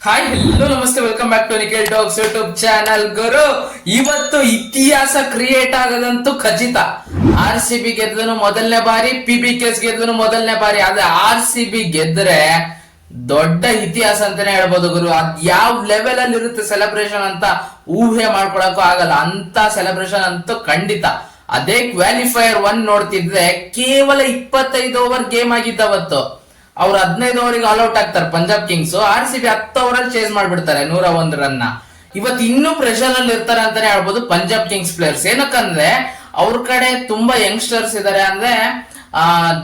Hi hello ನಮಸ್ತೆ, welcome back to Nikhil Talks YouTube channel. ಗುರು, ಇವತ್ತು ಇತಿಹಾಸ ಕ್ರಿಯೇಟ್ ಆಗದಂತೂ ಖಚಿತ. ಆರ್ ಸಿ ಬಿ ಗೆದ್ದನು ಮೊದಲನೇ ಬಾರಿ, PBKs ಗೆದ್ದನು ಮೊದಲನೇ ಬಾರಿ. ಆದ್ರೆ ಆರ್ ಸಿ ಬಿ ಗೆದ್ರೆ ದೊಡ್ಡ ಇತಿಹಾಸ ಅಂತಾನೆ ಹೇಳ್ಬೋದು ಗುರು. ಅದ್ ಯಾವ ಲೆವೆಲ್ ಅಲ್ಲಿ ಇರುತ್ತೆ ಸೆಲೆಬ್ರೇಷನ್ ಅಂತ ಊಹೆ ಮಾಡ್ಕೊಳಕ್ಕೂ ಆಗಲ್ಲ. ಅಂತ ಸೆಲೆಬ್ರೇಷನ್ ಅಂತೂ ಖಂಡಿತ. ಅದೇ ಕ್ವಾಲಿಫೈಯರ್ 1 ನೋಡ್ತಿದ್ರೆ ಕೇವಲ 25 ಓವರ್ ಗೇಮ್ ಆಗಿದ್ದವತ್ತು. ಅವ್ರು 15 ಓವರಿಗೆ ಆಲ್ಔಟ್ ಆಗ್ತಾರೆ Punjab Kings. R C B 10 ಓವರಲ್ಲಿ ಚೇಸ್ ಮಾಡ್ಬಿಡ್ತಾರೆ 101 ರನ್ನ. ಇವತ್ತು ಇನ್ನೂ ಪ್ರೆಷರ್ ಅಲ್ಲಿ ಇರ್ತಾರೆ ಅಂತಾನೆ ಹೇಳ್ಬೋದು ಪಂಜಾಬ್ ಕಿಂಗ್ಸ್ ಪ್ಲೇಯರ್ಸ್. ಏನಕ್ಕಂದ್ರೆ ಅವ್ರ ಕಡೆ ತುಂಬಾ ಯಂಗ್ಸ್ಟರ್ಸ್ ಇದಾರೆ. ಅಂದ್ರೆ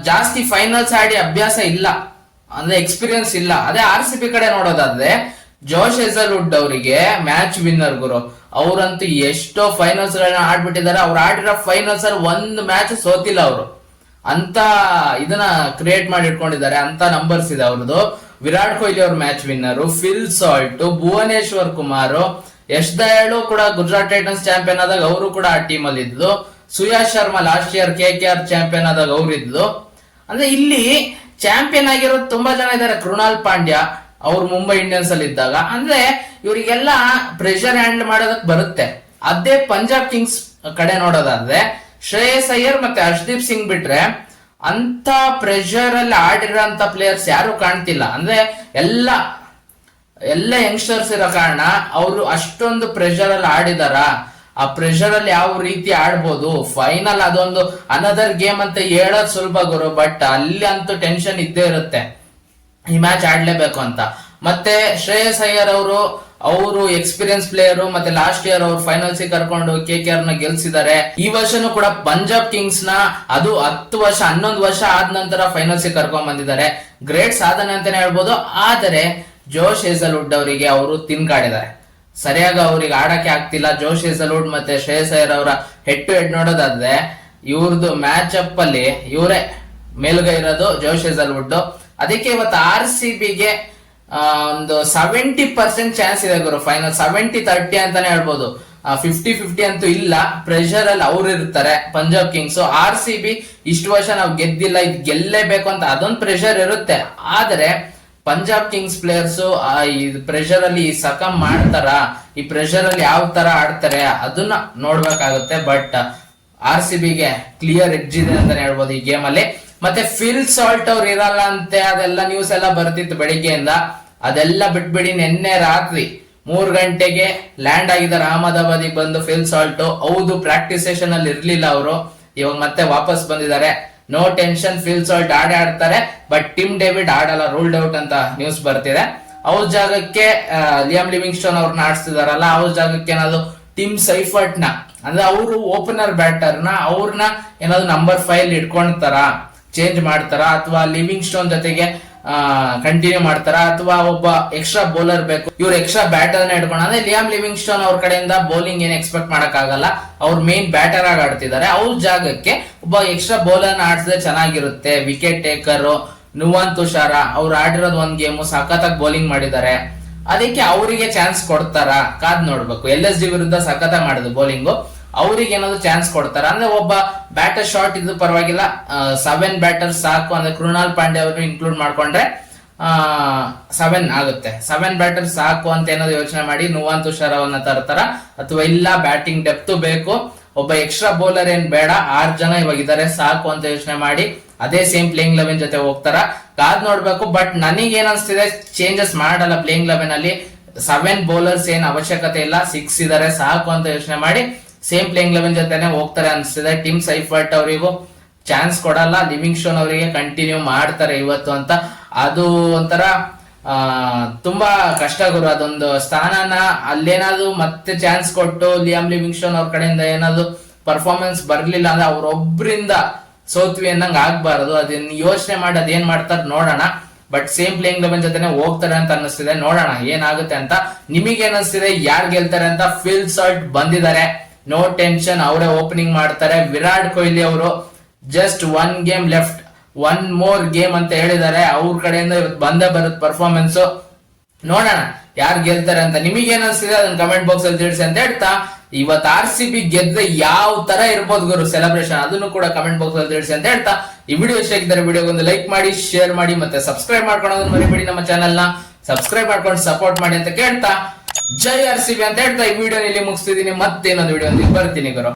ಜಾಸ್ತಿ ಫೈನಲ್ಸ್ ಆಡಿ ಅಭ್ಯಾಸ ಇಲ್ಲ, ಅಂದ್ರೆ ಎಕ್ಸ್ಪೀರಿಯನ್ಸ್ ಇಲ್ಲ. ಅದೇ ಆರ್ ಸಿ ಬಿ ಕಡೆ ನೋಡೋದಾದ್ರೆ ಜೋಶ್ ಹೆಜಲ್ವುಡ್ ಅವರಿಗೆ ಮ್ಯಾಚ್ ವಿನ್ನರ್ ಗುರು. ಅವ್ರಂತೂ ಎಷ್ಟೋ ಫೈನಲ್ಸ್ ಗಳನ್ನ ಆಡ್ಬಿಟ್ಟಿದ್ದಾರೆ. ಅವ್ರು ಆಡಿರೋ ಫೈನಲ್ಸ್ ಅಲ್ಲಿ ಒಂದು ಮ್ಯಾಚ್ ಸೋತಿಲ್ಲ ಅವರು. ಅಂತ ಇದನ್ನ ಕ್ರಿಯೇಟ್ ಮಾಡಿ ಇಟ್ಕೊಂಡಿದ್ದಾರೆ. ಅಂತ ನಂಬರ್ಸ್ ಇದೆ ಅವ್ರದ್ದು. ವಿರಾಟ್ ಕೊಹ್ಲಿ ಅವ್ರ match winner, Phil Salt, Bhuvneshwar Kumar, Yash Dayal ಕೂಡ ಗುಜರಾತ್ ಟೈಟನ್ಸ್ ಚಾಂಪಿಯನ್ ಆದಾಗ ಅವರು ಕೂಡ ಆ ಟೀಮ್ ಅಲ್ಲಿ ಇದ್ದು. Suyash Sharma last year KKR champion ಆದಾಗ ಅವ್ರು ಇದ್ದು. ಅಂದ್ರೆ ಇಲ್ಲಿ ಚಾಂಪಿಯನ್ ಆಗಿರೋದು ತುಂಬಾ ಜನ ಇದ್ದಾರೆ. ಕೃಣಾಲ್ ಪಾಂಡ್ಯ ಅವ್ರು ಮುಂಬೈ ಇಂಡಿಯನ್ಸ್ ಅಲ್ಲಿ ಇದ್ದಾಗ. ಅಂದ್ರೆ ಇವರಿಗೆಲ್ಲ ಪ್ರೆಷರ್ ಹ್ಯಾಂಡಲ್ ಮಾಡೋದಕ್ ಬರುತ್ತೆ. ಅದೇ ಪಂಜಾಬ್ ಕಿಂಗ್ಸ್ ಕಡೆ ನೋಡೋದಾದ್ರೆ ಶ್ರೇಯಸ್ ಅಯ್ಯರ್ ಮತ್ತೆ ಹರ್ಷದೀಪ್ ಸಿಂಗ್ ಬಿಟ್ರೆ ಅಂತ ಪ್ರೆಷರ್ ಅಲ್ಲಿ ಆಡಿರೋಂತ ಪ್ಲೇಯರ್ಸ್ ಯಾರು ಕಾಣ್ತಿಲ್ಲ. ಅಂದ್ರೆ ಎಲ್ಲ ಯಂಗ್ಸ್ಟರ್ಸ್ ಇರೋ ಕಾರಣ ಅವರು ಅಷ್ಟೊಂದು ಪ್ರೆಷರ್ ಅಲ್ಲಿ ಆಡಿದಾರ. ಆ ಪ್ರೆಷರ್ ಅಲ್ಲಿ ಯಾವ ರೀತಿ ಆಡ್ಬೋದು, ಫೈನಲ್ ಅದೊಂದು ಅನದರ್ ಗೇಮ್ ಅಂತ ಹೇಳೋದ್ ಸುಲಭ ಗುರು. ಬಟ್ ಅಲ್ಲಿ ಅಂತೂ ಟೆನ್ಷನ್ ಇದ್ದೇ ಇರುತ್ತೆ, ಈ ಮ್ಯಾಚ್ ಆಡ್ಲೇಬೇಕು ಅಂತ. ಮತ್ತೆ ಶ್ರೇಯಸ್ ಅಯ್ಯರ್ ಅವರು ಎಕ್ಸ್ಪೀರಿಯನ್ಸ್ ಪ್ಲೇಯರ್. ಮತ್ತೆ ಲಾಸ್ಟ್ ಇಯರ್ ಅವ್ರು ಫೈನಲ್ಸ್ ಕರ್ಕೊಂಡು KKR ನ ಗೆಲ್ಸಿದ್ದಾರೆ. ಈ ವರ್ಷನೂ ಕೂಡ ಪಂಜಾಬ್ ಕಿಂಗ್ಸ್ ನ ಅದು 10 ವರ್ಷ 11 ವರ್ಷ ಆದ ನಂತರ ಫೈನಲ್ಸ್ ಕರ್ಕೊಂಡ್ ಬಂದಿದ್ದಾರೆ. ಗ್ರೇಟ್ ಸಾಧನೆ ಅಂತಾನೆ ಹೇಳ್ಬೋದು. ಆದರೆ ಜೋಶ್ ಹೇಜಲ್ವುಡ್ ಅವರಿಗೆ ಅವರು ತಿನ್ಕಾಡಿದ್ದಾರೆ. ಸರಿಯಾಗಿ ಅವ್ರಿಗೆ ಆಡಕ್ಕೆ ಆಗ್ತಿಲ್ಲ. ಜೋಶ್ ಹೇಜಲ್ವುಡ್ ಮತ್ತೆ ಶ್ರೇಯಸ್ ಅಯ್ಯರ್ ಅವರ ಹೆಡ್ ಟು ಹೆಡ್ ನೋಡೋದಾದ್ರೆ ಇವ್ರದ್ದು ಮ್ಯಾಚ್ ಅಪ್ ಅಲ್ಲಿ ಇವರೇ ಮೇಲ್ಗೈ ಇರೋದು, ಜೋಶ್ ಹೇಜಲ್ವುಡ್. ಅದಕ್ಕೆ ಇವತ್ತು ಆರ್ ಸಿ ಬಿಗೆ ಒಂದು 70% ಚಾನ್ಸ್ ಇದೆ ಗುರು ಫೈನಲ್. 70-30 ಅಂತಾನೆ ಹೇಳ್ಬೋದು. 50-50 ಅಂತೂ ಇಲ್ಲ. ಪ್ರೆಷರ್ ಅಲ್ಲಿ ಅವ್ರು ಇರ್ತಾರೆ Punjab Kings. R C B ಇಷ್ಟು ವರ್ಷ ನಾವು ಗೆದ್ದಿಲ್ಲ, ಇದು ಗೆಲ್ಲೇಬೇಕು ಅಂತ ಅದೊಂದು ಪ್ರೆಷರ್ ಇರುತ್ತೆ. ಆದ್ರೆ ಪಂಜಾಬ್ ಕಿಂಗ್ಸ್ ಪ್ಲೇಯರ್ಸ್ ಈ ಪ್ರೆಷರ್ ಅಲ್ಲಿ ಸಕಮ್ ಮಾಡ್ತಾರ, ಈ ಪ್ರೆಷರ್ ಅಲ್ಲಿ ಯಾವ ತರ ಆಡ್ತಾರೆ ಅದನ್ನ ನೋಡ್ಬೇಕಾಗುತ್ತೆ. ಬಟ್ ಆರ್ ಸಿ ಬಿಗೆ ಕ್ಲಿಯರ್ ಎಡ್ಜ್ ಇದೆ ಅಂತಾನೆ ಹೇಳ್ಬೋದು ಈ ಗೇಮ್ ಅಲ್ಲಿ. ಮತ್ತೆ ಫಿಲ್ ಸಾಲ್ಟ್ ಅವ್ರು ಇರಲ್ಲ ಅಂತೆ, ಅದೆಲ್ಲ ನ್ಯೂಸ್ ಎಲ್ಲ ಬರ್ತಿತ್ತು ಬೆಳಿಗ್ಗೆಯಿಂದ. ಅದೆಲ್ಲ ಬಿಟ್ಬಿಡಿ, ನಿನ್ನೆ ರಾತ್ರಿ 3 ಗಂಟೆಗೆ ಲ್ಯಾಂಡ್ ಆಗಿದ್ದಾರೆ ಅಹಮದಾಬಾದಿಗೆ ಬಂದು ಫಿಲ್ ಸಾಲ್ಟ್. ಹೌದು, ಪ್ರಾಕ್ಟೀಸ್ ಸೆಷನ್ ಅಲ್ಲಿ ಇರ್ಲಿಲ್ಲ ಅವರು, ಇವಾಗ ಮತ್ತೆ ವಾಪಸ್ ಬಂದಿದ್ದಾರೆ. ನೋ ಟೆನ್ಷನ್, ಫಿಲ್ ಸಾಲ್ಟ್ ಆಡ್ತಾರೆ. ಬಟ್ ಟಿಮ್ ಡೇವಿಡ್ ಆಡಲ್ಲ, ರೂಲ್ಡ್ ಔಟ್ ಅಂತ ನ್ಯೂಸ್ ಬರ್ತಿದೆ. ಅವ್ರ ಜಾಗಕ್ಕೆ ಲಿಯಾಮ್ ಲಿವಿಂಗ್ ಸ್ಟೋನ್ ಅವ್ರನ್ನ ಆಡಿಸ್ತಿದಾರಲ್ಲ, ಅವ್ರ ಜಾಗಕ್ಕೆ ಏನಾದ್ರು ಟಿಮ್ ಸೈಫರ್ಟ್ ನ, ಅಂದ್ರೆ ಅವರು ಓಪನರ್ ಬ್ಯಾಟರ್ ನ ಅವ್ರನ್ನ ಏನಾದ್ರು ನಂಬರ್ 5 ಇಟ್ಕೊಂತಾರ, ಚೇಂಜ್ ಮಾಡ್ತಾರ, ಅಥವಾ ಲಿವಿಂಗ್ ಸ್ಟೋನ್ ಜೊತೆಗೆ ಕಂಟಿನ್ಯೂ ಮಾಡ್ತಾರ, ಅಥವಾ ಒಬ್ಬ ಎಕ್ಸ್ಟ್ರಾ ಬೌಲರ್ ಬೇಕು. ಇವ್ರು ಎಕ್ಸ್ಟ್ರಾ ಬ್ಯಾಟರ್ ನ ಇಟ್ಕೊಂಡು, ಅಂದ್ರೆ ಲಿಯಾಮ್ ಲಿವಿಂಗ್ ಸ್ಟೋನ್ ಅವ್ರ ಕಡೆಯಿಂದ ಬೌಲಿಂಗ್ ಏನ್ ಎಕ್ಸ್ಪೆಕ್ಟ್ ಮಾಡಕ್ ಆಗಲ್ಲ. ಅವ್ರ ಮೇನ್ ಬ್ಯಾಟರ್ ಆಗಿ ಆಡ್ತಿದ್ದಾರೆ. ಅವ್ರ ಜಾಗಕ್ಕೆ ಒಬ್ಬ ಎಕ್ಸ್ಟ್ರಾ ಬೌಲರ್ ನ ಆಡ್ಸಿದ್ರೆ ಚೆನ್ನಾಗಿರುತ್ತೆ. ವಿಕೆಟ್ ಟೇಕರ್ ನುವಾನ್ ತುಷಾರ ಅವ್ರು ಆಡಿರೋದು ಒಂದ್ ಗೇಮ್ ಸಖತ್ತಾಗಿ ಬೌಲಿಂಗ್ ಮಾಡಿದ್ದಾರೆ. ಅದಕ್ಕೆ ಅವರಿಗೆ ಚಾನ್ಸ್ ಕೊಡ್ತಾರ, ಕಾದ್ ನೋಡ್ಬೇಕು. LSG ವಿರುದ್ಧ ಸಖತ್ತಾಗಿ ಮಾಡಿದ್ರು ಬೌಲಿಂಗು. ಅವ್ರಿಗೆ ಏನಾದ್ರು ಚಾನ್ಸ್ ಕೊಡ್ತಾರ. ಅಂದ್ರೆ ಒಬ್ಬ ಬ್ಯಾಟರ್ ಶಾರ್ಟ್ ಇದ್ದು ಪರವಾಗಿಲ್ಲ, 7 ಬ್ಯಾಟರ್ ಸಾಕು. ಅಂದ್ರೆ ಕೃಣಾಲ್ ಪಾಂಡ್ಯ ಅವ್ರನ್ನ ಇನ್ಕ್ಲೂಡ್ ಮಾಡ್ಕೊಂಡ್ರೆ 7 ಆಗುತ್ತೆ. 7 ಬ್ಯಾಟರ್ ಸಾಕು ಅಂತ ಏನಾದ್ರು ಯೋಚನೆ ಮಾಡಿ ನುವಾನ್ ತುಷಾರ್ ಅವನ್ನ ತರ್ತಾರ, ಅಥವಾ ಇಲ್ಲ ಬ್ಯಾಟಿಂಗ್ ಡೆಪ್ತ್ ಬೇಕು, ಒಬ್ಬ ಎಕ್ಸ್ಟ್ರಾ ಬೌಲರ್ ಏನ್ ಬೇಡ, 6 ಜನ ಇವಾಗ ಇದಾರೆ ಸಾಕು ಅಂತ ಯೋಚನೆ ಮಾಡಿ ಅದೇ ಸೇಮ್ ಪ್ಲೇಯಿಂಗ್ 11 ಜೊತೆ ಹೋಗ್ತಾರ. ಕಾದ್ ನೋಡ್ಬೇಕು. ಬಟ್ ನನಗೆ ಏನ್ ಅನ್ಸ್ತಿದೆ, ಚೇಂಜಸ್ ಮಾಡಲ್ಲ ಪ್ಲೇಯಿಂಗ್ 11 ಅಲ್ಲಿ. 7 ಬೌಲರ್ಸ್ ಏನ್ ಅವಶ್ಯಕತೆ ಇಲ್ಲ, 6 ಇದಾರೆ ಸಾಕು ಅಂತ ಯೋಚನೆ ಮಾಡಿ ಸೇಮ್ ಪ್ಲೇಯಿಂಗ್ 11 ಜೊತೆನೆ ಹೋಗ್ತಾರೆ ಅನ್ಸ್ತಿದೆ. ಟಿಮ್ ಸೈಫರ್ಟ್ ಅವರಿಗೂ ಚಾನ್ಸ್ ಕೊಡಲ್ಲ, ಲಿವಿಂಗ್ ಸ್ಟೋನ್ ಅವರಿಗೆ ಕಂಟಿನ್ಯೂ ಮಾಡ್ತಾರೆ ಇವತ್ತು ಅಂತ. ಅದು ಒಂಥರ ತುಂಬಾ ಕಷ್ಟ ಗುರು. ಅದೊಂದು ಸ್ಥಾನನ ಅಲ್ಲೇನಾದ್ರು ಮತ್ತೆ ಚಾನ್ಸ್ ಕೊಟ್ಟು ಲಿಯಾಮ್ ಲಿವಿಂಗ್ ಸ್ಟೋನ್ ಅವ್ರ ಕಡೆಯಿಂದ ಏನಾದ್ರು ಪರ್ಫಾರ್ಮೆನ್ಸ್ ಬರ್ಲಿಲ್ಲ ಅಂದ್ರೆ ಅವ್ರೊಬ್ರಿಂದ ಸೋತ್ವಿ ಅನ್ನಂಗ್ ಆಗ್ಬಾರದು. ಅದನ್ನ ಯೋಚನೆ ಮಾಡಿ ಅದೇನ್ ಮಾಡ್ತಾರೆ ನೋಡೋಣ. ಬಟ್ ಸೇಮ್ ಪ್ಲೇಯಿಂಗ್ 11 ಜೊತೆನೆ ಹೋಗ್ತಾರೆ ಅಂತ ಅನ್ನಿಸ್ತಿದೆ. ನೋಡೋಣ ಏನಾಗುತ್ತೆ ಅಂತ. ನಿಮಗೆ ಅನಿಸ್ತಿದೆ ಯಾರು ಗೆಲ್ತಾರೆ ಅಂತ? ಫಿಲ್ ಸಾಲ್ಟ್ ಬಂದಿದ್ದಾರೆ, ನೋ ಟೆನ್ಷನ್, ಅವರೇ ಓಪನಿಂಗ್ ಮಾಡ್ತಾರೆ. ವಿರಾಟ್ ಕೊಹ್ಲಿ ಅವರು just 1 game left, 1 more game ಅಂತ ಹೇಳಿದ್ದಾರೆ. ಅವ್ರ ಕಡೆಯಿಂದ ಇವತ್ತು ಬಂದೇ ಬರುತ್ತೆ ಪರ್ಫಾರ್ಮೆನ್ಸ್. ನೋಡೋಣ ಯಾರು ಗೆಲ್ತಾರೆ ಅಂತ. ನಿಮಗೆ ಏನ್ ಅನ್ಸಿದೆ ಅದನ್ನ ಕಮೆಂಟ್ ಬಾಕ್ಸ್ ಅಲ್ಲಿ ತಿಳಿಸಿ ಅಂತ ಹೇಳ್ತಾ, ಇವತ್ತು ಆರ್ ಸಿ ಬಿ ಗೆದ್ರೆ ಯಾವ ತರ ಇರ್ಬೋದು ಗುರು ಸೆಲೆಬ್ರೇಷನ್, ಅದನ್ನು ಕೂಡ ಕಮೆಂಟ್ ಬಾಕ್ಸ್ ಅಲ್ಲಿ ತಿಳಿಸಿ ಅಂತ ಹೇಳ್ತಾ, ಈ ವಿಡಿಯೋ ಇಷ್ಟ ಆಗಿದ್ದರೆ ವಿಡಿಯೋಗೊಂದು ಲೈಕ್ ಮಾಡಿ, ಶೇರ್ ಮಾಡಿ, ಮತ್ತೆ ಸಬ್ಸ್ಕ್ರೈಬ್ ಮಾಡ್ಕೊಳ್ಳೋದನ್ನ ಮರಿಬೇಡಿ ನಮ್ಮ ಚಾನೆಲ್ ನ. ಸಬ್ಸ್ಕ್ರೈಬ್ ಮಾಡ್ಕೊಂಡು ಸಪೋರ್ಟ್ ಮಾಡಿ ಅಂತ ಕೇಳ್ತಾ ಜೈ RCB ಅಂತ ಹೇಳ್ತಾ ಈ ವಿಡಿಯೋ ಇಲ್ಲಿ ಮುಗಿಸ್ತಿದೀನಿ. ಮತ್ತೇನೊಂದು ವಿಡಿಯೋ ಬರ್ತೀನಿ ಗುರು.